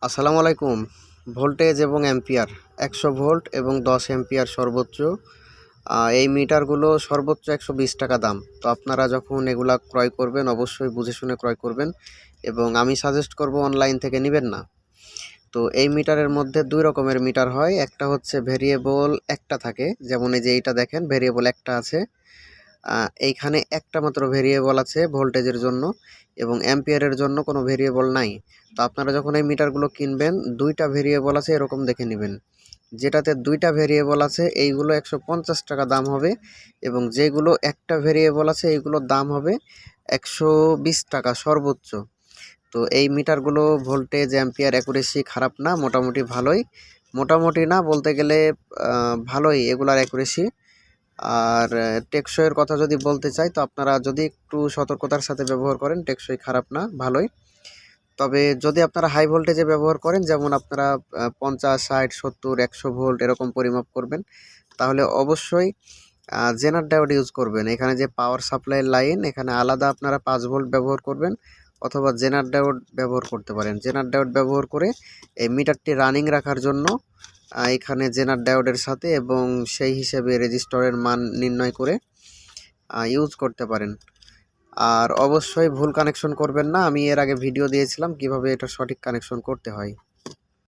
আসসালামু আলাইকুম। ভোল্টেজ এবং অ্যাম্পিয়ার 100 ভোল্ট এবং 10 অ্যাম্পিয়ার সর্বোচ্চ এই মিটারগুলো সর্বোচ্চ 120 টাকা দাম। তো আপনারা যখন এগুলা ক্রয় করবেন অবশ্যই বুঝে শুনে ক্রয় করবেন এবং আমি সাজেস্ট করব অনলাইন থেকে নেবেন না। তো এই মিটারের মধ্যে 2 রকমের মিটার হয়। একটা হচ্ছে ভেরিয়েবল একটা থাকে, যেমন এই যে এইটা দেখেন ভেরিয়েবল একটা আছে। এইখানে একটা মাত্র ভেরিয়েবল আছে ভোল্টেজের জন্য এবং অ্যাম্পিয়ারের জন্য কোনো ভেরিয়েবল নাই। তো আপনারা যখন এই মিটারগুলো কিনবেন 2টা ভেরিয়েবল আছে এরকম দেখে নেবেন। যেটাতে 2টা ভেরিয়েবল আছে এইগুলো 150 টাকা দাম হবে এবং যেগুলো একটা ভেরিয়েবল আছে এইগুলোর দাম হবে 120 টাকা সর্বোচ্চ। তো এই মিটারগুলো ভোল্টেজ অ্যাম্পিয়ার অ্যাকুরেসি খারাপ না, মোটামুটি ভালোই। মোটামুটি না বলতে গেলে ভালোই এগুলার অ্যাকুরেসি। আর টেকসইয়ের কথা যদি বলতে চাই, তো আপনারা যদি একটু সতর্কতার সাথে ব্যবহার করেন টেকসই খারাপ না, ভালোই। তবে যদি আপনারা হাই ভোল্টেজে ব্যবহার করেন, যেমন আপনারা 50, 60, 70, 100 ভোল্ট এরকম পরিমাপ করবেন, তাহলে অবশ্যই জেনার ডায়োড ইউজ করবেন। এখানে যে পাওয়ার সাপ্লাইয়ের লাইন, এখানে আলাদা আপনারা 5 ভোল্ট ব্যবহার করবেন অথবা জেনার ডায়োড ব্যবহার করতে পারেন। জেনার ডায়োড ব্যবহার করে এই মিটারটি রানিং রাখার জন্য এখানে জেনার ডায়োডের সাথে এবং সেই হিসেবে রেজিস্টরের মান নির্ণয় করে ইউজ করতে পারেন। আর অবশ্যই ভুল কানেকশন করবেন না। আমি এর আগে ভিডিও দিয়েছিলাম কিভাবে এটা সঠিক কানেকশন করতে হয়।